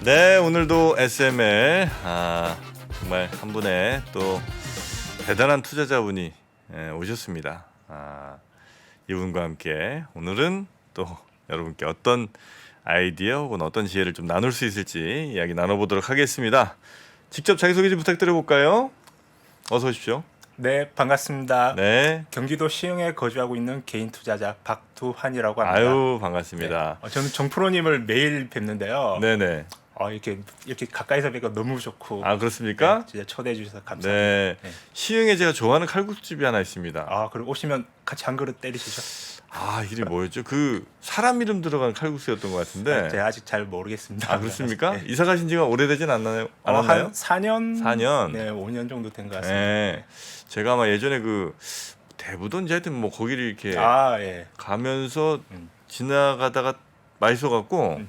네, 오늘도 SML 정말 한 분의 또 대단한 투자자분이 오셨습니다. 이분과 함께 오늘은 또 여러분께 어떤 아이디어 혹은 어떤 지혜를 좀 나눌 수 있을지 이야기 나눠보도록 하겠습니다. 직접 자기소개 좀 부탁드려볼까요? 어서 오십시오. 네, 반갑습니다. 네. 경기도 시흥에 거주하고 있는 개인 투자자 박두환이라고 합니다. 아유, 반갑습니다. 네. 저는 정프로님을 매일 뵙는데요. 네네. 이렇게 가까이서 뵈니까 너무 좋고. 아, 그렇습니까? 네, 진짜 초대해 주셔서 감사합니다. 네. 네. 시흥에 제가 좋아하는 칼국수집이 하나 있습니다. 그리고 오시면 같이 한 그릇 때리시죠? 이름이 뭐였죠? 그 사람 이름 들어간 칼국수였던 것 같은데. 제가 아직 잘 모르겠습니다. 아, 그렇습니까? 네. 이사 가신 지가 오래되진 않나요? 한 않았나요? 4년? 4년? 네, 5년 정도 된 것 같습니다. 네. 제가 아마 예전에 그 대부도인지 하여튼 뭐 거기를 이렇게 예. 가면서 음. 지나가다가 맛있어 갖고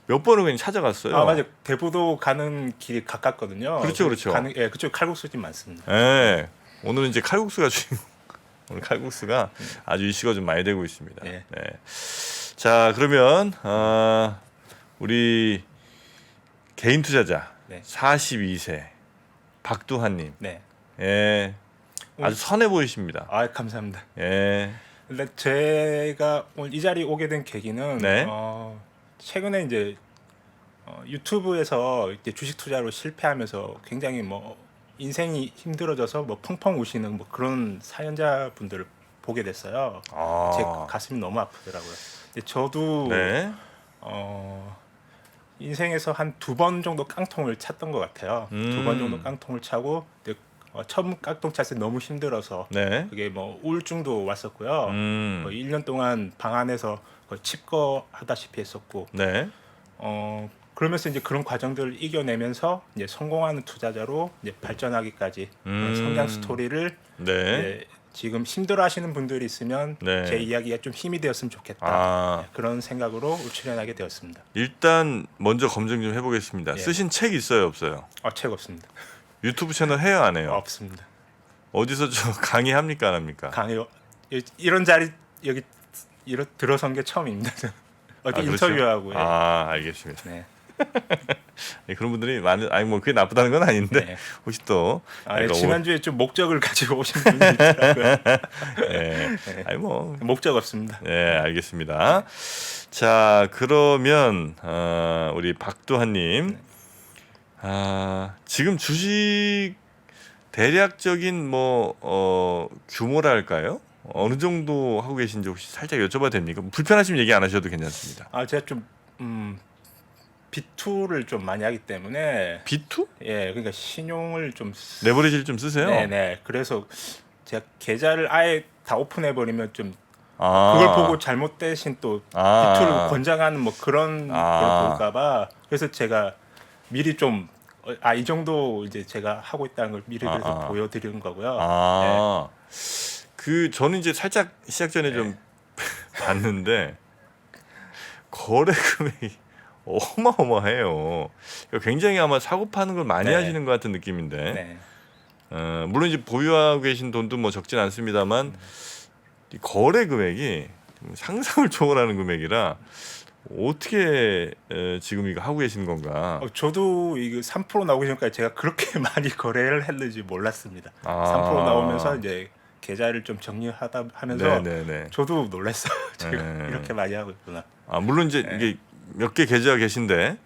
몇 번을 그냥 찾아갔어요. 맞아요. 대부도 가는 길이 가깝거든요. 그렇죠, 그렇죠. 그쪽 칼국수집 많습니다. 네. 오늘은 이제 칼국수가 주인공. 오늘 칼국수가 아주 이슈가 좀 많이 되고 있습니다. 네. 네. 자, 그러면 우리 개인 투자자 네. 42세 박두환님, 네. 예, 아주 선해 보이십니다. 감사합니다. 예, 근데 제가 오늘 이 자리에 오게 된 계기는 네. 최근에 이제 유튜브에서 이제 주식 투자로 실패하면서 굉장히 뭐 인생이 힘들어져서 뭐 펑펑 우시는 뭐 그런 사연자분들을 보게 됐어요. 제 가슴이 너무 아프더라고요. 근데 저도 네, 인생에서 한 2번 정도 깡통을 찼던 것 같아요. 2번 정도 깡통을 차고 처음 깡통 찼을 때 너무 힘들어서 네, 그게 뭐 우울증도 왔었고요. 뭐 1년 동안 방 안에서 칩거하다시피 했었고, 네, 그러면서 이제 그런 과정들을 이겨내면서 이제 성공하는 투자자로 이제 발전하기까지 그런 성장 스토리를 네, 이제 지금 힘들어하시는 분들이 있으면 네. 제 이야기가 좀 힘이 되었으면 좋겠다. 그런 생각으로 출연하게 되었습니다. 일단 먼저 검증 좀 해보겠습니다. 예. 쓰신 책 있어요, 없어요? 책 없습니다. 유튜브 채널 해요, 안 해요? 없습니다. 어디서 저 강의합니까, 안 합니까? 강의 이런 자리 여기 들어선 게 처음입니다. 어디 그렇죠? 인터뷰하고요. 알겠습니다. 네. 네, 그런 분들이 많은, 뭐 그게 나쁘다는 건 아닌데 네. 혹시 또 지난주에 좀 목적을 가지고 오신 분이 있더라고요. 네. 네. 뭐 목적 없습니다. 네, 알겠습니다. 자, 그러면 우리 박두환님, 지금 주식 대략적인 뭐 규모랄까요? 어느 정도 하고 계신지 혹시 살짝 여쭤봐도 됩니까? 불편하시면 얘기 안 하셔도 괜찮습니다. 제가 좀 B2를 좀 많이 하기 때문에 B2? 예, 그러니까 신용을 좀 레버리지를 좀 쓰세요? 네네. 그래서 제가 계좌를 아예 다 오픈해 버리면 좀 아. 그걸 보고 잘못되신 또 B2를 권장하는 뭐 그런 걸 볼까봐 그래서 제가 미리 좀 이 정도 이제 제가 하고 있다는 걸 미리 그래서 보여드리는 거고요. 그 저는 이제 살짝 시작 전에 좀 봤는데 거래 금액이 어마어마해요. 굉장히 아마 사고 파는 걸 많이 하시는 것 같은 느낌인데. 네. 물론 이제 보유하고 계신 돈도 뭐 적진 않습니다만 이 거래 금액이 상상을 초월하는 금액이라 어떻게 지금 이거 하고 계신 건가? 저도 이거 3% 나오기 전까지 제가 그렇게 많이 거래를 했는지 몰랐습니다. 3% 나오면서 이제 계좌를 좀 정리하다 하면서 네네네. 저도 놀랐어요. 제가 이렇게 많이 하고 있구나. 물론 이제 이게 몇 개 계좌가 계신데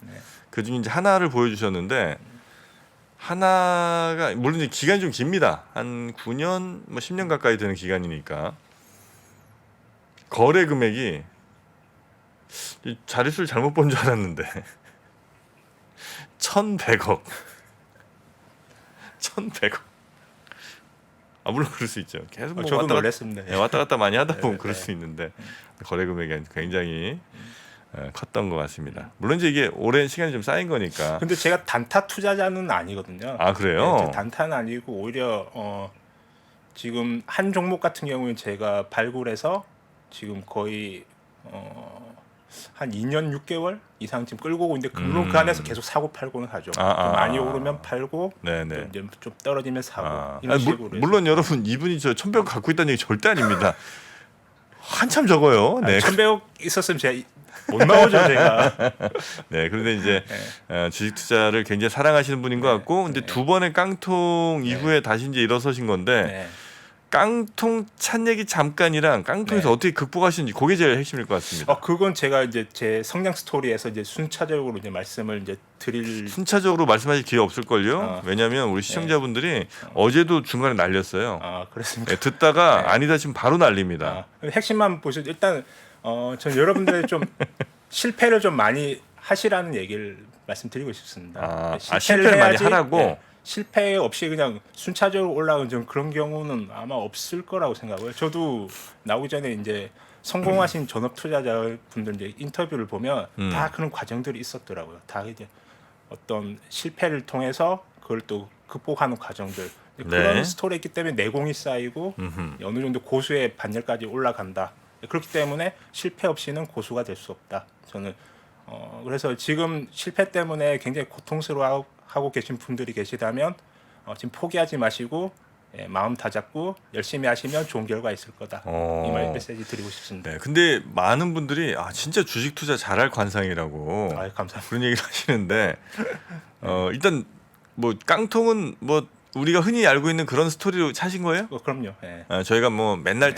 그중에 이제 하나를 보여주셨는데 하나가 물론 이제 기간이 좀 깁니다. 한 9년, 뭐 10년 가까이 되는 기간이니까 거래 금액이 자릿수를 잘못 본 줄 알았는데 1,100억 1,100억 물론 그럴 수 있죠. 계속 뭐 저도 놀랐습니다. 왔다 갔다 많이 하다 보면 그럴 네. 수 있는데 거래 금액이 굉장히 컸던 것 같습니다. 물론 이제 이게 오랜 시간이 좀 쌓인 거니까. 근데 제가 단타 투자자는 아니거든요. 그래요? 네, 단타는 아니고 오히려 지금 한 종목 같은 경우는 제가 발굴해서 지금 거의 한 2년 6개월 이상 지금 끌고 오고 있는데 물론 그 안에서 계속 사고 팔고는 하죠. 좀 많이 오르면 팔고 네네. 이제 좀 떨어지면 사고 이런 식으로 물론 여러분 이분이 저 1,100억 갖고 있다는 얘기 절대 아닙니다. 한참 적어요. 네. 1,100억 있었으면 제가 못 나오죠 제가. 네, 그런데 이제 주식 투자를 굉장히 사랑하시는 분인 것 같고, 근데 두 번의 깡통 이후에 다시 이제 일어서신 건데, 네. 깡통 찬 얘기 잠깐이랑 깡통에서 네. 어떻게 극복하시는지 그게 제일 핵심일 것 같습니다. 그건 제가 이제 제 성장 스토리에서 이제 순차적으로 이제 말씀을 이제 드릴. 순차적으로 말씀하실 기회 없을 걸요. 어. 왜냐하면 우리 시청자분들이 어제도 중간에 날렸어요. 그렇습니까? 네, 듣다가 네. 아니다 지금 바로 날립니다. 핵심만 보시죠. 일단 전 여러분들의 좀 실패를 좀 많이 하시라는 얘기를 말씀드리고 싶습니다. 실패를 많이 하라고. 네, 실패 없이 그냥 순차적으로 올라가는 좀 그런 경우는 아마 없을 거라고 생각해요. 저도 나오기 전에 이제 성공하신 전업 투자자분들 이제 인터뷰를 보면 다 그런 과정들이 있었더라고요. 다 이제 어떤 실패를 통해서 그걸 또 극복하는 과정들. 그런 네. 스토리가 있기 때문에 내공이 쌓이고 어느 정도 고수의 반열까지 올라간다. 그렇기 때문에 실패 없이는 고수가 될 수 없다. 저는 그래서 지금 실패 때문에 굉장히 고통스러워하고 계신 분들이 계시다면 지금 포기하지 마시고 마음 다잡고 열심히 하시면 좋은 결과 있을 거다. 이 말 메시지 드리고 싶습니다. 네, 근데 많은 분들이 진짜 주식 투자 잘할 관상이라고 감사합니다. 그런 얘기를 하시는데 일단 뭐 깡통은 뭐 우리가 흔히 알고 있는 그런 스토리로 차신 거예요? 그럼요. 예. 저희가 뭐 맨날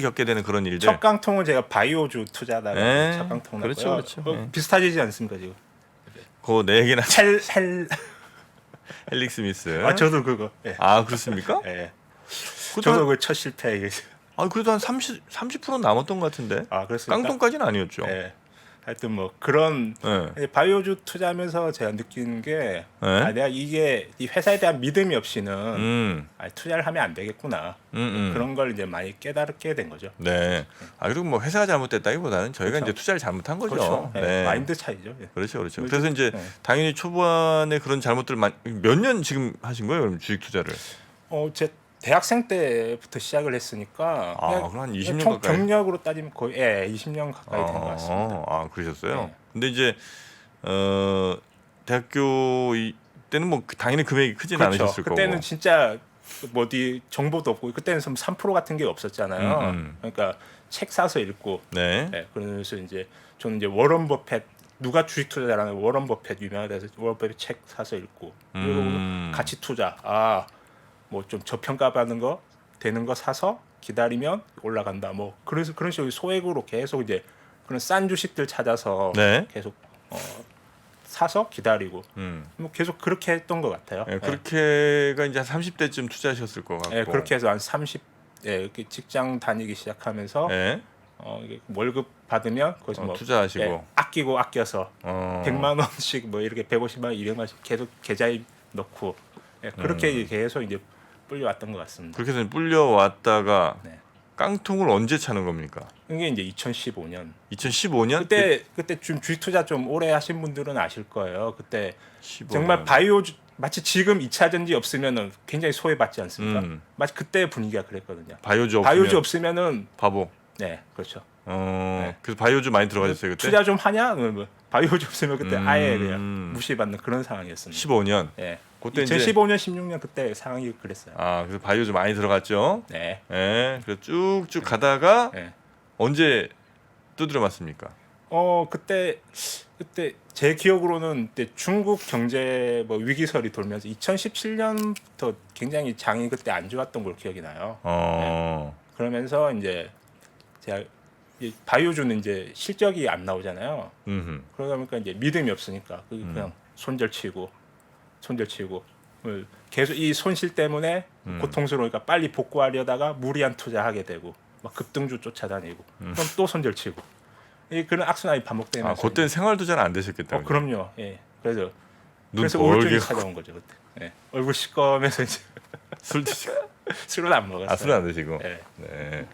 겪게 되는 그런 일들. 첫 깡통은 제가 바이오주 투자다가 네. 첫 깡통 그렇죠, 나고요. 그렇죠. 네. 비슷하지 않습니까 지금? 그거 내 얘기나 헬릭 스미스. 저도 그거. 예. 그렇습니까? 예. 그래도 저도 그 첫 실패. 그래도 한 30% 남았던 것 같은데. 그렇습니까? 깡통까지는 아니었죠. 예. 하여튼 뭐 그런 네. 바이오주 투자하면서 제가 느끼는 게 네. 내가 이게 이 회사에 대한 믿음이 없이는 투자를 하면 안 되겠구나. 그런 걸 이제 많이 깨닫게 된 거죠. 네. 그리고 뭐 회사가 잘못됐다기보다는 저희가 그렇죠. 이제 투자를 잘못한 거죠. 그렇죠. 예. 네. 마인드 차이죠. 예. 그렇죠. 그래서 이제 네. 당연히 초반에 그런 잘못들 몇 년 지금 하신 거예요? 그럼 주식 투자를? 제 대학생 때부터 시작을 했으니까 그럼 한 20년 총 가까이. 경력으로 따지면 거의 20년 가까이 된 것 같습니다. 그러셨어요? 네. 근데 이제 대학교 때는 뭐 당연히 금액이 크진 그렇죠. 않으셨을 그때는 거고. 진짜 뭐 어디 정보도 없고 그때는 3% 같은 게 없었잖아요. 그러니까 책 사서 읽고. 네. 네, 그래서 이제 저는 이제 워런 버핏 누가 주식 투자 잘하는 워런 버핏 유명하다 해서 워런 버핏 책 사서 읽고 그리고 가치 투자 뭐 좀 저평가받는 거 되는 거 사서 기다리면 올라간다. 뭐 그래서 그런 식으로 소액으로 계속 이제 그런 싼 주식들 찾아서 네. 계속 사서 기다리고 뭐 계속 그렇게 했던 것 같아요. 네, 그렇게가 이제 한 30대쯤 투자하셨을 것 같고. 네, 그렇게 해서 한 30, 이렇게 직장 다니기 시작하면서 네. 이게 월급 받으면 거기서 뭐 투자하시고. 아끼고 아껴서 100만 원씩 뭐 이렇게 150만 원, 200만 원씩 계속 계좌에 넣고 그렇게 계속 이제 불려왔던 것 같습니다. 그렇게 해서 불려왔다가 네. 깡통을 언제 차는 겁니까? 이게 이제 2015년. 2015년? 그때 좀 주식 투자 좀 오래 하신 분들은 아실 거예요. 그때 15년. 정말 마치 지금 2차 전지 없으면은 굉장히 소외받지 않습니까? 마치 그때 분위기가 그랬거든요. 바이오주 없으면은 바보. 네, 그렇죠. 그래서 바이오주 많이 들어가셨어요 그때? 투자 좀 하냐? 뭐 바이오주 없으면 그때 아예 그냥 무시받는 그런 상황이었습니다. 15년. 네. 그때 2015년, 16년 그때 상황이 그랬어요. 그래서 바이오주 많이 들어갔죠. 네. 네. 그래서 쭉쭉 가다가 네. 언제 언제 두드려 맞습니까? 그때 제 기억으로는 그때 중국 경제 뭐 위기설이 돌면서 2017년부터 굉장히 장이 그때 안 좋았던 걸 기억이 나요. 그러면서 이제 제가 바이오주는 이제 실적이 안 나오잖아요. 그러다 보니까 이제 믿음이 없으니까 그냥 손절치고 계속 이 손실 때문에 고통스러우니까 빨리 복구하려다가 무리한 투자하게 되고 막 급등주 쫓아다니고 그럼 또 손절치고 그런 악순환이 반복되면서 그때는 생활도 잘 안 되셨겠다. 그럼요. 예. 그래서 눈 우울증이 벌게 찾아온 거죠 그때. 예. 얼굴 시꺼면서 이제 술 드시고. 술은 안 먹었어요. 술은 안 드시고. 예. 네.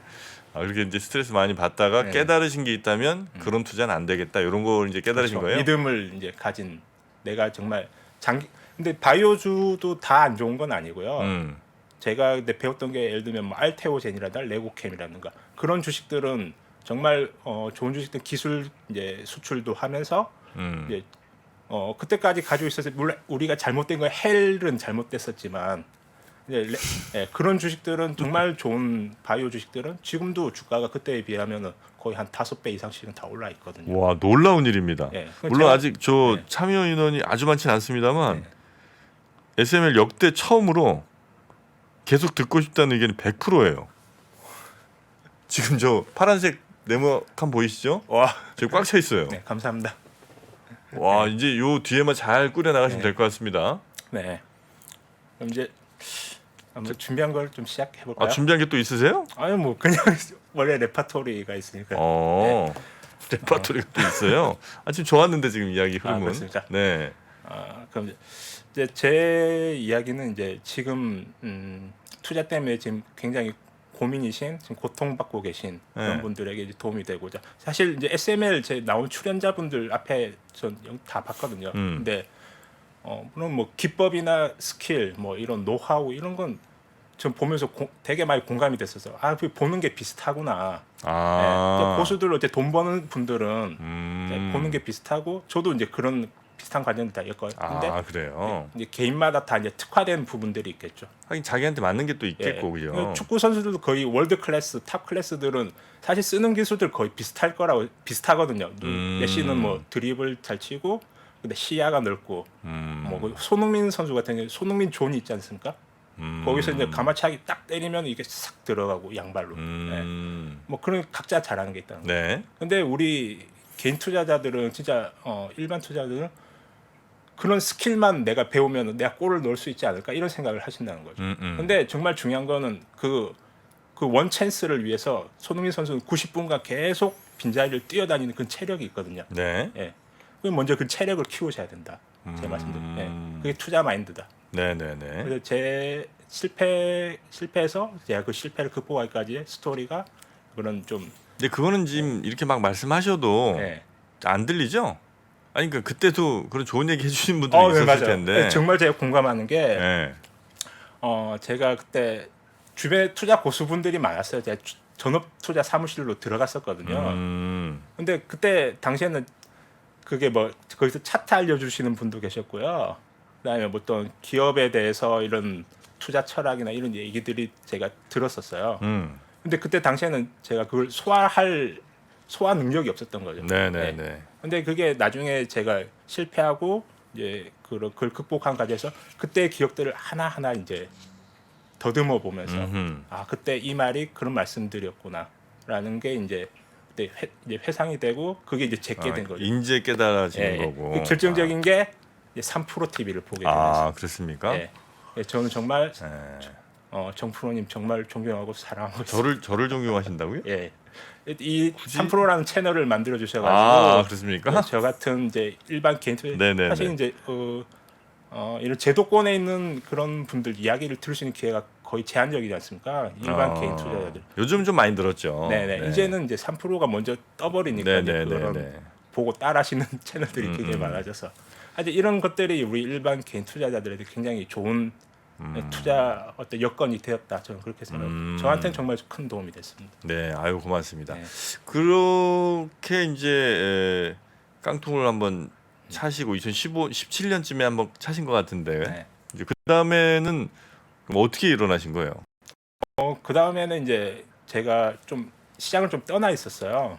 그렇게 이제 스트레스 많이 받다가 네. 깨달으신 게 있다면 그런 투자는 안 되겠다. 이런 걸 이제 깨달으신 그렇죠. 거예요. 믿음을 이제 가진 내가 정말 근데 바이오주도 다 안 좋은 건 아니고요. 제가 그때 배웠던 게 예를 들면 뭐 알테오젠이라든가 레고캠이라든가 그런 주식들은 정말 좋은 주식들 기술 이제 수출도 하면서 이제 그때까지 가지고 있었을 물론 우리가 잘못된 거 헬은 잘못됐었지만 그런 주식들은 정말 좋은 바이오 주식들은 지금도 주가가 그때에 비하면 거의 한 5배 이상씩은 다 올라 있거든요. 와, 놀라운 일입니다. 예. 물론 제가- 아직 저 네. 참여 인원이 아주 많지는 않습니다만 네. SML 역대 처음으로 계속 듣고 싶다는 의견이 100%예요. 지금 저 파란색 네모칸 보이시죠? 와, 지금 꽉 차 있어요. 네, 감사합니다. 와, 이제 요 뒤에만 잘 꾸려 나가시면 네. 될 것 같습니다. 네. 그럼 이제 한번 준비한 걸 좀 시작해 볼까요? 아, 준비한 게 또 있으세요? 아니 뭐 그냥 원래 레파토리가 있으니까. 레파토리가 또 있어요. 아, 지금 좋았는데 지금 이야기 흐름은. 그렇습니까? 네. 그럼 이제 제 이야기는 이제 지금 투자 때문에 지금 굉장히 고민이신, 지금 고통받고 계신 그런 네. 분들에게 이제 도움이 되고자. 사실 이제 SML 제 나온 출연자분들 앞에 전 다 봤거든요. 근데 물론 뭐 기법이나 스킬, 뭐 이런 노하우 이런 건 전 보면서 되게 많이 공감이 됐어서 보는 게 비슷하구나. 또 고수들로 이제 돈 버는 분들은 이제 보는 게 비슷하고 저도 이제 그런 비슷한 관념이 다 있거든요. 근데 그래요. 이제 개인마다 다 이제 특화된 부분들이 있겠죠. 하긴 자기한테 맞는 게 또 있겠고, 그죠? 축구 선수들도 거의 월드 클래스, 탑 클래스들은 사실 쓰는 기술들 거의 비슷하거든요. 메시는 뭐 드리블 잘 치고, 근데 시야가 넓고, 뭐 손흥민 선수 같은 경우 손흥민 존이 있지 않습니까? 거기서 이제 가마차기 딱 때리면 이게 싹 들어가고 양발로. 뭐 그런 각자 잘하는 게 있다는 거예요. 네. 근데 우리 개인 투자자들은 진짜 일반 투자자들은 그런 스킬만 내가 배우면 내가 골을 넣을 수 있지 않을까 이런 생각을 하신다는 거죠. 근데 정말 중요한 거는 그 원 찬스를 위해서 손흥민 선수는 90분간 계속 빈자리를 뛰어다니는 그 체력이 있거든요. 네. 예. 그럼 먼저 그 체력을 키우셔야 된다. 제 말씀대로. 예. 그게 투자 마인드다. 네네네. 그래서 제 실패해서 제가 그 실패를 극복하기까지의 스토리가 그런 좀 근데 그거는 지금 이렇게 막 말씀하셔도 예. 안 들리죠? 아니 그러니까 그때도 그런 좋은 얘기 해주신 분들이 네, 있었을 맞아요. 텐데. 네, 정말 제가 공감하는 게 네. 제가 그때 주변에 투자 고수분들이 많았어요. 제가 전업 투자 사무실로 들어갔었거든요. 근데 그때 당시에는 그게 뭐 거기서 차트 알려주시는 분도 계셨고요. 그다음에 뭐 어떤 기업에 대해서 이런 투자 철학이나 이런 얘기들이 제가 들었었어요. 근데 그때 당시에는 제가 그걸 소화 능력이 없었던 거죠. 네네네. 근데 그게 나중에 제가 실패하고 이제 그걸 극복한 과정에서 그때의 기억들을 하나하나 이제 더듬어 보면서 그때 이 말이 그런 말씀드렸구나라는 게 이제 그때 이제 회상이 되고 그게 이제 제게 된 거죠. 인제 깨달아지는 예, 거고. 그 결정적인 게 이제 3프로 TV를 보게 되면서. 그렇습니까? 예. 예, 저는 정말 네. 정 프로님 정말 존경하고 사랑하고 있습니다. 저를 존경하신다고요? 예. 이 3프로라는 채널을 만들어 주셔가지고 그렇습니까? 저 같은 이제 일반 개인 투자 네네네. 사실 이제 이런 제도권에 있는 그런 분들 이야기를 들을 수 있는 기회가 거의 제한적이지 않습니까? 일반 개인 투자자들. 요즘 좀 많이 늘었죠. 네네. 네. 이제는 이제 3%가 먼저 떠버리니까 이제 그런 네네네. 보고 따라하시는 채널들이 굉장히 많아져서 하여튼 이런 것들이 우리 일반 개인 투자자들에게 굉장히 좋은 투자 어떤 여건이 되었다. 저는 그렇게 생각합니다. 저한테는 정말 큰 도움이 됐습니다. 네, 아유 고맙습니다. 네. 그렇게 이제 깡통을 한번 차시고 17년쯤에 한번 차신 것 같은데 네. 이제 그 다음에는 어떻게 일어나신 거예요? 그 다음에는 이제 제가 좀 시장을 좀 떠나 있었어요.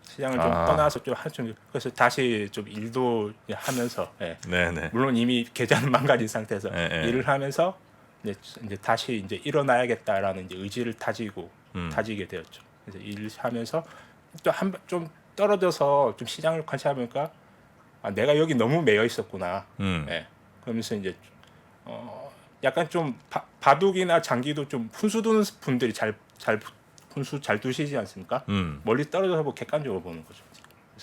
시장을 좀 떠나서 좀 한좀 그래서 다시 좀 일도 하면서 네네. 물론 이미 계좌는 망가진 상태에서 네. 일을 하면서 이제 다시 이제 일어나야겠다라는 이제 의지를 다지게 되었죠. 그래서 일을 하면서 또 좀 떨어져서 좀 시장을 관찰해보니까 내가 여기 너무 매여 있었구나. 그러면서 이제 약간 좀 바둑이나 장기도 좀 훈수 두는 분들이 훈수 잘 두시지 않습니까? 멀리 떨어져서 보고 객관적으로 보는 거죠.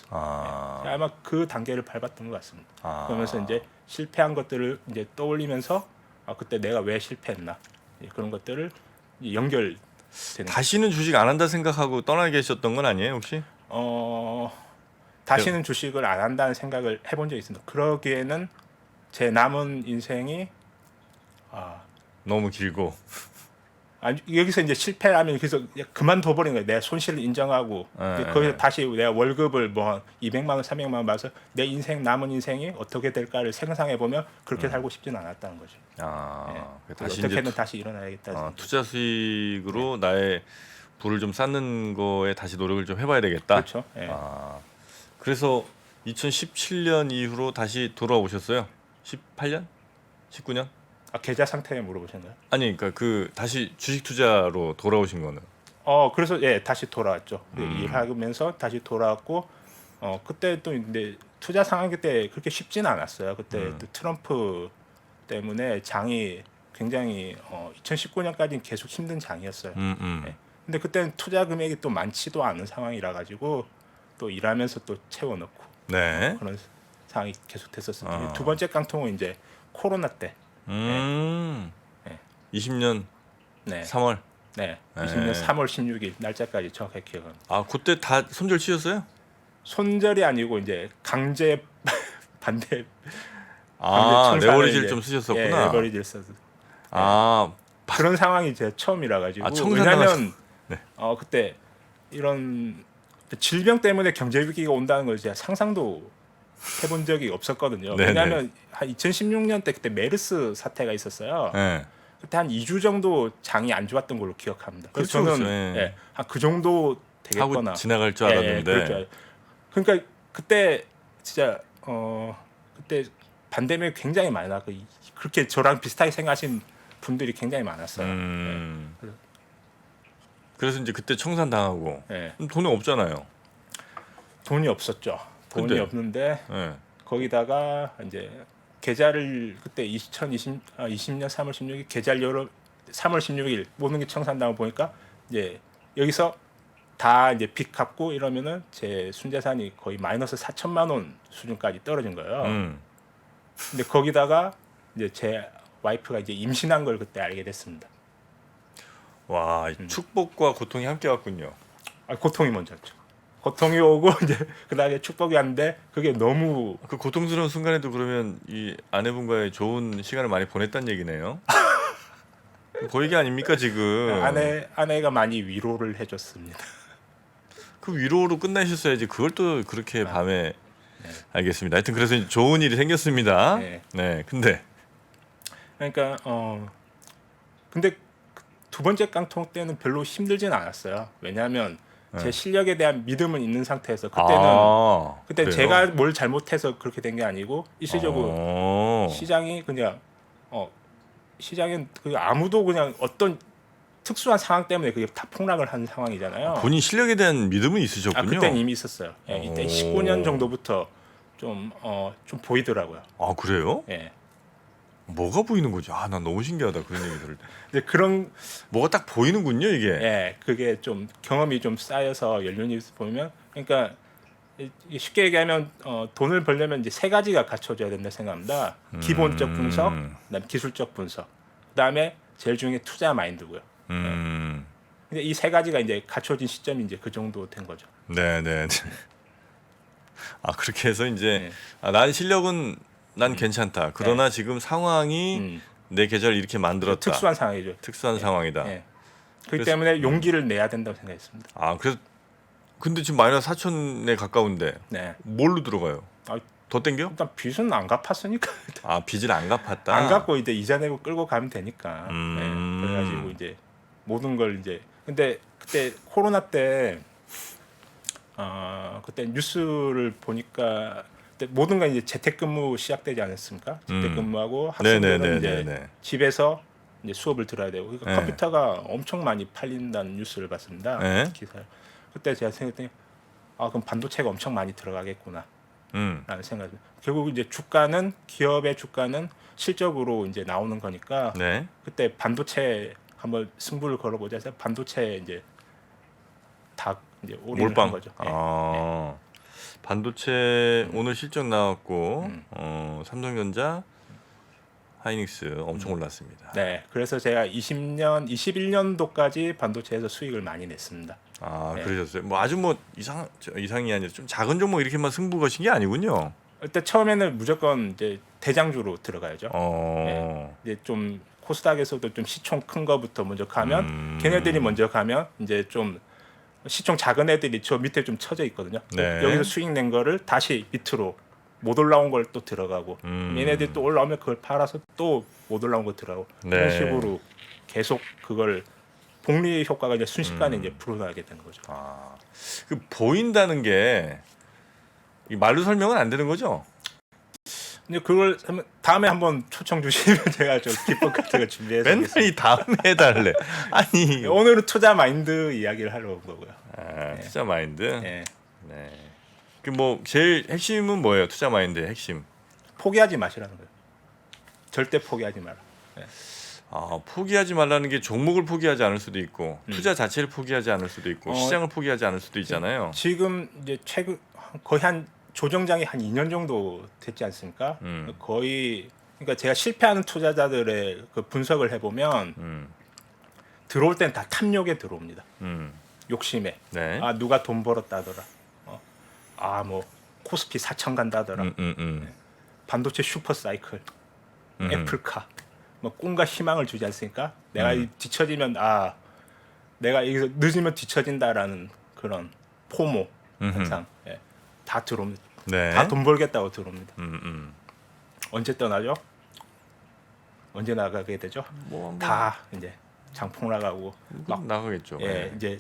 아마 그 단계를 밟았던 것 같습니다. 그러면서 이제 실패한 것들을 이제 떠올리면서 그때 내가 왜 실패했나 그런 것들을 연결되는. 다시는 주식 안 한다 생각하고 떠나 계셨던 건 아니에요 혹시? 다시는 주식을 안 한다는 생각을 해본 적이 있습니다. 그러기에는 제 남은 인생이 너무 길고 여기서 이제 실패하면 그래서 그만둬 버리는 거예요. 내 손실을 인정하고 이제 거기서 다시 내가 월급을 뭐 200만 원, 300만 원 받아서 내 인생 남은 인생이 어떻게 될까를 생각해 보면 그렇게 살고 싶지는 않았다는 거죠. 다시 어떻게든 이제 다시 일어나야겠다. 투자 수익으로 나의 부를 좀 쌓는 거에 다시 노력을 좀 해봐야 되겠다. 그렇죠. 예. 그래서 2017년 이후로 다시 돌아오셨어요? 18년? 19년? 계좌 상태 물어보셨나요? 아니 그러니까 그 다시 주식 투자로 돌아오신 거는 그래서 다시 돌아왔죠. 일하면서 다시 돌아왔고 그때 또 근데 투자 상황 그때 그렇게 쉽지는 않았어요. 그때 또 트럼프 때문에 장이 굉장히 2019년까지는 계속 힘든 장이었어요. 예. 근데 그때는 투자 금액이 또 많지도 않은 상황이라 가지고 또 일하면서 또 채워넣고 네. 그런 상황이 계속 됐었습니다. 두 번째 깡통은 이제 코로나 때. 20년 네. 3월. 네. 20년 3월 16일 날짜까지 정확하게 기억합니다. 그때 다 손절 치셨어요? 손절이 아니고 이제 강제 반대 레버리지를 좀 쓰셨었구나. 예, 레버리지를 써서. 그런 상황이 제 처음이라 가지고 왜냐면 그때 이런 질병 때문에 경제 위기가 온다는 걸 제가 상상도 해본 적이 없었거든요. 왜냐하면 한 2016년 때 그때 메르스 사태가 있었어요. 네. 그때 한 2주 정도 장이 안 좋았던 걸로 기억합니다. 그래서 그렇죠, 저는 그렇죠. 한 그 정도 되겠거나 하고 지나갈 줄 알았는데. 그러니까 그때 진짜 그때 반대면이 굉장히 많이 나고 그렇게 저랑 비슷하게 생각하신 분들이 굉장히 많았어요. 그래서 이제 그때 청산 당하고 네. 돈이 없잖아요. 돈이 없었죠. 돈이 근데, 없는데 네. 거기다가 이제 계좌를 그때 2020년 3월 16일 계좌를 열어 3월 16일 모든 게 청산당을 보니까 이제 여기서 다 이제 빚 갚고 이러면은 제 순자산이 거의 마이너스 4천만 원 수준까지 떨어진 거예요. 근데 거기다가 이제 제 와이프가 이제 임신한 걸 그때 알게 됐습니다. 와, 축복과 고통이 함께 왔군요. 고통이 먼저였죠. 고통이 오고 이제 그다음에 축복이 왔는데 그게 너무 그 고통스러운 순간에도 그러면 이 아내분과의 좋은 시간을 많이 보냈다는 얘기네요. 그 얘기 아닙니까 지금? 아내가 많이 위로를 해줬습니다. 그 위로로 끝나셨어야지 그걸 또 그렇게 밤에 알겠습니다. 하여튼 그래서 이제 좋은 일이 생겼습니다. 네. 근데 그러니까 근데 두 번째 깡통 때는 별로 힘들진 않았어요. 왜냐하면 제 실력에 대한 믿음은 있는 상태에서 그때 그래요? 제가 뭘 잘못해서 그렇게 된 게 아니고 일시적으로 시장이 그냥 시장은 아무도 그냥 어떤 특수한 상황 때문에 그게 다 폭락을 한 상황이잖아요. 본인 실력에 대한 믿음은 있으셨군요. 그때는 이미 있었어요. 이때 19년 정도부터 좀 보이더라고요. 그래요? 예. 뭐가 보이는 거지? 난 너무 신기하다 그런 얘기 들을 때. 근데 그런 뭐가 딱 보이는군요 이게. 그게 좀 경험이 좀 쌓여서 연륜이 보면 그러니까 쉽게 얘기하면 돈을 벌려면 이제 세 가지가 갖춰져야 된다 생각합니다. 기본적 분석, 그다음 기술적 분석, 그다음에 제일 중요한 게 투자 마인드고요. 근데 이 세 가지가 이제 갖춰진 시점이 이제 그 정도 된 거죠. 네. 그렇게 해서 이제 난 실력은 난 괜찮다. 그러나 지금 상황이 내 계좌를 이렇게 만들었다. 특수한 상황이죠. 특수한 상황이다. 그렇기 때문에 용기를 내야 된다고 생각했습니다. 그래서 근데 지금 마이너스 4천에 가까운데 뭘로 들어가요? 더 땡겨? 일단 빚은 안 갚았으니까. 빚을 안 갚았다. 안 갚고 이제 이자 내고 끌고 가면 되니까. 그래가지고 이제 모든 걸 이제 근데 그때 코로나 때 그때 뉴스를 보니까 그때 모든 건 이제 재택근무 시작되지 않았습니까? 재택근무하고 학생들은 이제 집에서 이제 수업을 들어야 되고 그러니까 컴퓨터가 엄청 많이 팔린다는 뉴스를 봤습니다. 기사를. 그때 제가 생각했더니 그럼 반도체가 엄청 많이 들어가겠구나. 라는 생각이. 결국 이제 기업의 주가는 실적으로 이제 나오는 거니까 그때 반도체 한번 승부를 걸어보자 해서 반도체 이제 다 이제 올인을 한 거죠. 반도체 오늘 실적 나왔고 삼성전자, 하이닉스 엄청 올랐습니다. 네, 그래서 제가 21년도까지 반도체에서 수익을 많이 냈습니다. 그러셨어요. 아주 이상이 아니라 좀 작은 종목 이렇게만 승부 거신 게 아니군요. 일단 처음에는 무조건 이제 대장주로 들어가야죠. 이제 좀 코스닥에서도 좀 시총 큰 거부터 먼저 가면 걔네들이 먼저 가면 이제 좀 시총 작은 애들이 저 밑에 좀 쳐져 있거든요. 네. 여기서 수익 낸 거를 다시 밑으로 못 올라온 걸 또 들어가고 얘네들이 또 올라오면 그걸 팔아서 또 못 올라온 거 들어가고 네. 이런 식으로 계속 그걸 복리 효과가 이제 순식간에 이제 불어나게 되는 거죠. 그 보인다는 게 이 말로 설명은 안 되는 거죠? 근데 그걸 다음에 한번 초청 주시면 제가 좀 기법 같은 거 준비해서 맨날 이 다음에 해달래. 아니 오늘은 투자 마인드 이야기를 하러 온 거고요. 투자 마인드. 예. 네. 그 뭐 제일 핵심은 뭐예요? 투자 마인드의 핵심. 포기하지 마시라는 거예요. 절대 포기하지 마라. 포기하지 말라는 게 종목을 포기하지 않을 수도 있고 투자 자체를 포기하지 않을 수도 있고 시장을 포기하지 않을 수도 있잖아요. 지금 이제 최근 거의 한 조정장이 한 2년 정도 됐지 않습니까? 거의 그러니까 제가 실패하는 투자자들의 그 분석을 해보면 들어올 땐 다 탐욕에 들어옵니다. 욕심에. 네. 누가 돈 벌었다더라. 뭐 코스피 4천 간다더라. 반도체 슈퍼 사이클, 애플카, 뭐 꿈과 희망을 주지 않습니까? 내가 뒤처지면 내가 여기서 늦으면 뒤처진다라는 그런 포모 항상 다 들어옵니다. 네. 다 돈 벌겠다고 들어옵니다. 언제 떠나죠? 언제 나가게 되죠? 뭐 다 이제 장풍 나가고 막 나가겠죠. 네. 이제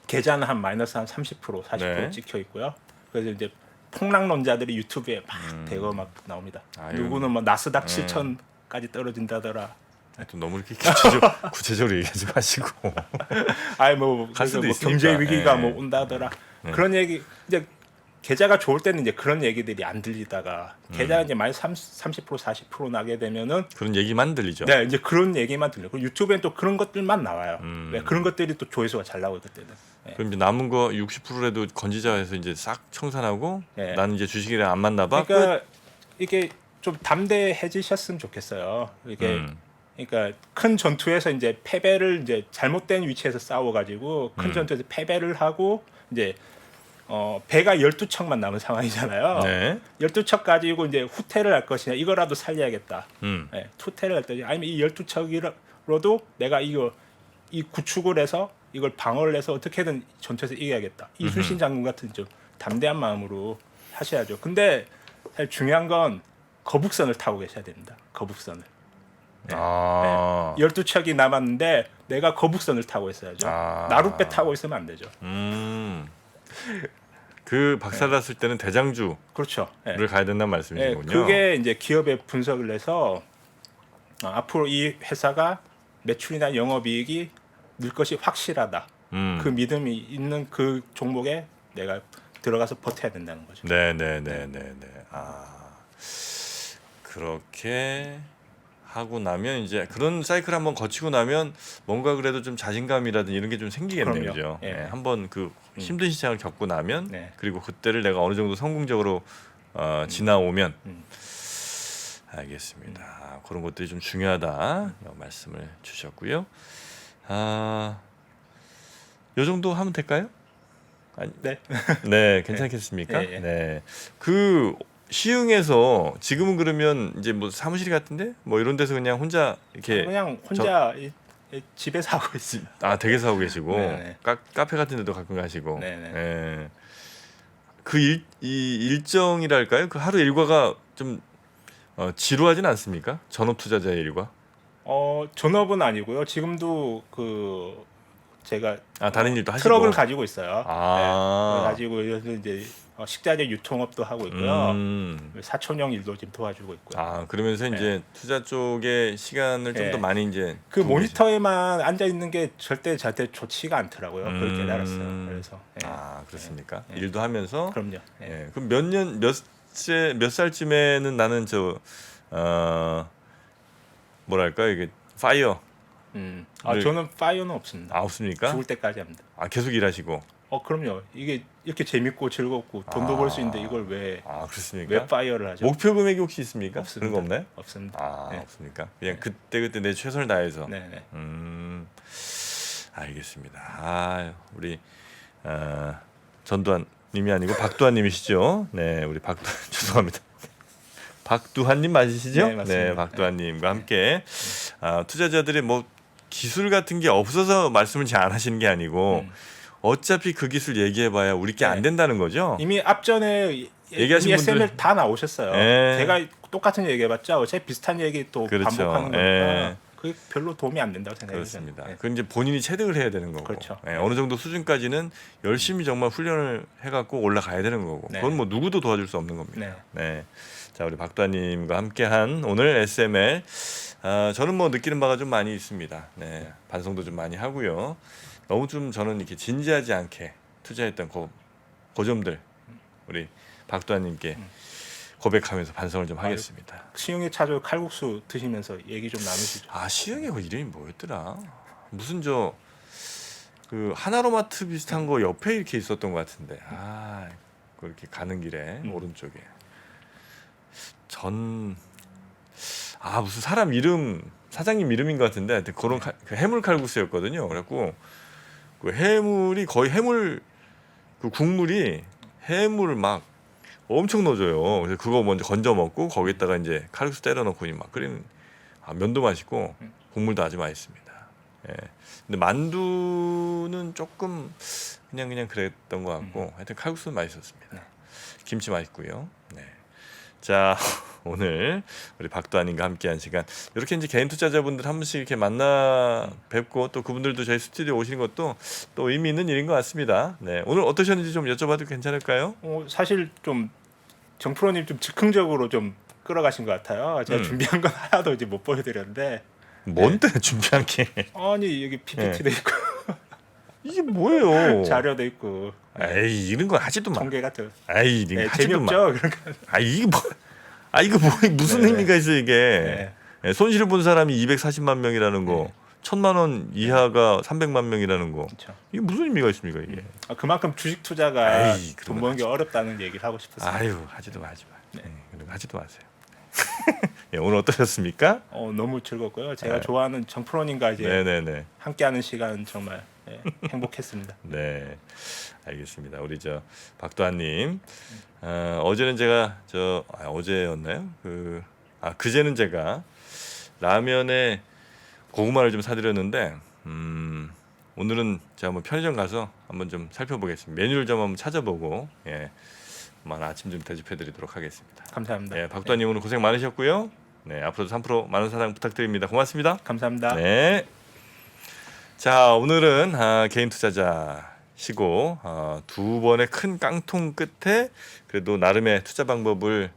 계좌는 한 마이너스 한 30% 40% 네. 찍혀 있고요. 그래서 이제 폭락론자들이 유튜브에 막 대거 막 나옵니다. 아유. 누구는 뭐 나스닥 7천까지 떨어진다더라. 또 너무 이렇게 구체적으로 얘기하지 마시고. 뭐, 갈 수도 뭐 있으니까. 경제 위기가 예. 뭐 온다더라. 그런 얘기 이제 계좌가 좋을 때는 이제 그런 얘기들이 안 들리다가 계좌가 이제 마이너스 30% 40% 나게 되면은 그런 얘기만 들리죠. 네, 이제 그런 얘기만 들려고 유튜브엔 또 그런 것들만 나와요. 네, 그런 것들이 또 조회수가 잘 나오고 그때는. 그럼 이제 남은 거 60%라도 건지자에서 이제 싹 청산하고 네. 나는 이제 주식이랑 안 맞나 봐. 그러니까 이게 좀 담대해지셨으면 좋겠어요. 이게 그러니까 큰 전투에서 이제 패배를 이제 잘못된 위치에서 싸워가지고 큰 전투에서 패배를 하고 이제 배가 12척만 남은 상황이잖아요. 네. 12척 가지고 이제 후퇴를 할 것이냐 이거라도 살려야겠다. 후퇴를 할 것이냐 아니면 이 12척으로도 내가 이 구축을 해서 이걸 방어를 해서 어떻게든 전투에서 이겨야겠다. 이순신 장군 같은 좀 담대한 마음으로 하셔야죠. 근데 사실 중요한 건 거북선을 타고 계셔야 됩니다. 거북선을. 12척이 남았는데 내가 거북선을 타고 있어야죠. 나룻배 타고 있으면 안 되죠. 그 박살났을 때는 대장주를 그렇죠. 가야 된다는 말씀이시군요. 그게 이제 기업의 분석을 해서 앞으로 이 회사가 매출이나 영업이익이 늘 것이 확실하다. 그 믿음이 있는 그 종목에 내가 들어가서 버텨야 된다는 거죠. 네. 그렇게 하고 나면 이제 그런 사이클 한번 거치고 나면 뭔가 그래도 좀 자신감이라든 이런 게 좀 생기겠네요. 그럼요. 그죠? 예. 한번 그 힘든 시장을 겪고 나면 네. 그리고 그때를 내가 어느 정도 성공적으로 지나오면 알겠습니다. 그런 것들이 좀 중요하다 말씀을 주셨고요. 요 정도 하면 될까요? 네. 네, 괜찮겠습니까? 예. 네. 그 시흥에서 지금은 그러면 이제 뭐 사무실 같은데 뭐 이런 데서 그냥 혼자 이렇게 그냥 혼자 집에서 하고 있어요. 댁에서 하고 계시고 네네. 카페 같은 데도 가끔 가시고. 네네. 예. 이 일정이랄까요? 그 하루 일과가 좀 지루하진 않습니까? 전업 투자자의 일과? 전업은 아니고요. 지금도 제가 다른 일도 하시고. 트럭을 가지고 있어요. 아. 가지고 이제 식자재 유통업도 하고 있고요. 사촌형 일도 지금 도와주고 있고요. 그러면서 이제 투자 쪽에 시간을 좀 더 많이 이제 그 모니터에만 앉아 있는 게 절대 저한테 좋지가 않더라고요. 그걸 깨달았어요. 그래서 그렇습니까? 일도 하면서. 그럼요. 그럼 몇 살쯤에는 나는 뭐랄까 이게 파이어. 저는 파이어는 없습니다. 없습니까? 죽을 때까지 합니다. 계속 일하시고. 그럼요. 이게 이렇게 재밌고 즐겁고 돈도 벌 수 있는데 이걸 왜 그렇습니까? 파이어를 하죠? 목표 금액이 혹시 있습니까? 없습니다. 그런 거 없나요? 없습니다. 없습니까? 그냥 그때 내 최선을 다해서. 네네. 알겠습니다. 우리 전두환님이 아니고 박두환님이시죠? 네, 우리 죄송합니다. 박두한님 맞으시죠? 네, 맞습니다. 박두한님과 함께 투자자들이 뭐 기술 같은 게 없어서 말씀을 잘 안 하시는 게 아니고 어차피 그 기술 얘기해봐야 우리 게 안 네. 된다는 거죠. 이미 앞전에 얘기하신 이미 분들- SML 다 나오셨어요. 예. 제가 똑같은 얘기 해봤자 어차피 비슷한 얘기 또 그렇죠. 반복하는 거니까 예. 그게 별로 도움이 안 된다고 생각해요. 그렇습니다. 네. 그 이제 본인이 체득을 해야 되는 거고, 그렇죠. 어느 정도 수준까지는 열심히 정말 훈련을 해갖고 올라가야 되는 거고, 네. 그건 뭐 누구도 도와줄 수 없는 겁니다. 네. 네. 자, 우리 박두한님과 함께한 오늘 SML, 저는 뭐 느끼는 바가 좀 많이 있습니다. 네, 반성도 좀 많이 하고요. 너무 좀 저는 이렇게 진지하지 않게 투자했던 그 점들 우리 박두한님께 고백하면서 반성을 좀 하겠습니다. 시흥에 찾아 칼국수 드시면서 얘기 좀 나누시죠. 시흥의 그 이름이 뭐였더라? 무슨 그 하나로마트 비슷한 거 옆에 이렇게 있었던 것 같은데. 그렇게 가는 길에 오른쪽에 무슨 사람 이름 사장님 이름인 것 같은데 하여튼 그런 그 해물 칼국수였거든요. 그래갖고 그 해물이 거의 해물 그 국물이 해물 막 엄청 넣어줘요. 그래서 그거 먼저 건져 먹고 거기다가 이제 칼국수 때려 넣고 막 끓이는 면도 맛있고 국물도 아주 맛있습니다. 예. 근데 만두는 조금 그냥 그랬던 것 같고 하여튼 칼국수는 맛있었습니다. 김치 맛있고요. 네. 자, 오늘 우리 박두한님과 함께한 시간 이렇게 이제 개인 투자자분들 한 번씩 이렇게 만나 뵙고 또 그분들도 저희 스튜디오 오시는 것도 또 의미 있는 일인 것 같습니다. 네, 오늘 어떠셨는지 좀 여쭤봐도 괜찮을까요? 사실 좀 정프로님 좀 즉흥적으로 좀 끌어가신 것 같아요. 제가 준비한 건 하나도 이제 못 보여드렸는데 뭔데 준비한 게 아니 여기 PPT도 있고 이게 뭐예요? 자료도 있고 에이 이런 거 하지도 마. 통계 같은 에이 이런 거 하지도 마. 재미없죠 그런 거. 이거 뭐 무슨 네. 의미가 있어 이게? 네. 손실을 본 사람이 240만 명이라는 거, 1,000만 원 이하가 300만 명이라는 거. 그렇죠. 이게 무슨 의미가 있습니까 이게? 그만큼 주식 투자가 에이, 그런 돈 거 버는 게 어렵다는 얘기를 하고 싶었어요. 하지도 마. 그런 거 하지도 마세요. 예, 오늘 어떠셨습니까? 너무 즐겁고요. 제가 좋아하는 정프로님과 이제 네네네. 함께하는 시간 정말 행복했습니다. 네, 알겠습니다. 우리 박두한님, 어제는 제가 어제였나요? 그제는 제가 라면에 고구마를 좀 사드렸는데, 오늘은 제가 한번 편의점 가서 한번 좀 살펴보겠습니다. 메뉴를 좀 한번 찾아보고, 아침 좀 대접해드리도록 하겠습니다. 감사합니다. 네, 박두한님 오늘 고생 많으셨고요. 네, 앞으로도 3% 많은 사랑 부탁드립니다. 고맙습니다. 감사합니다. 네. 자, 오늘은 개인 투자자시고 두 번의 큰 깡통 끝에 그래도 나름의 투자 방법을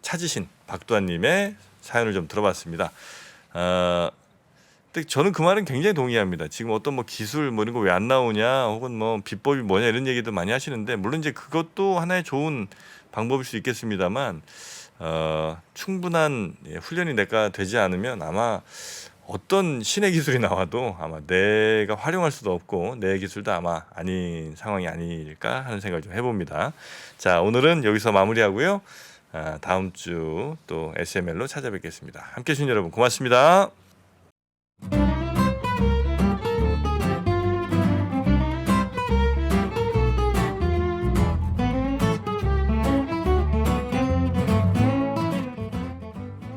찾으신 박두한님의 사연을 좀 들어봤습니다. 근데 저는 그 말은 굉장히 동의합니다. 지금 어떤 뭐 기술 뭐 이런 거 왜 안 나오냐, 혹은 뭐 비법이 뭐냐 이런 얘기도 많이 하시는데 물론 이제 그것도 하나의 좋은 방법일 수 있겠습니다만 충분한 훈련이 내가 되지 않으면 아마 어떤 신의 기술이 나와도 아마 내가 활용할 수도 없고 내 기술도 아마 아닌 상황이 아닐까 하는 생각을 좀 해봅니다. 자, 오늘은 여기서 마무리하고요. 다음 주 또 SML로 찾아뵙겠습니다. 함께해 주신 여러분 고맙습니다.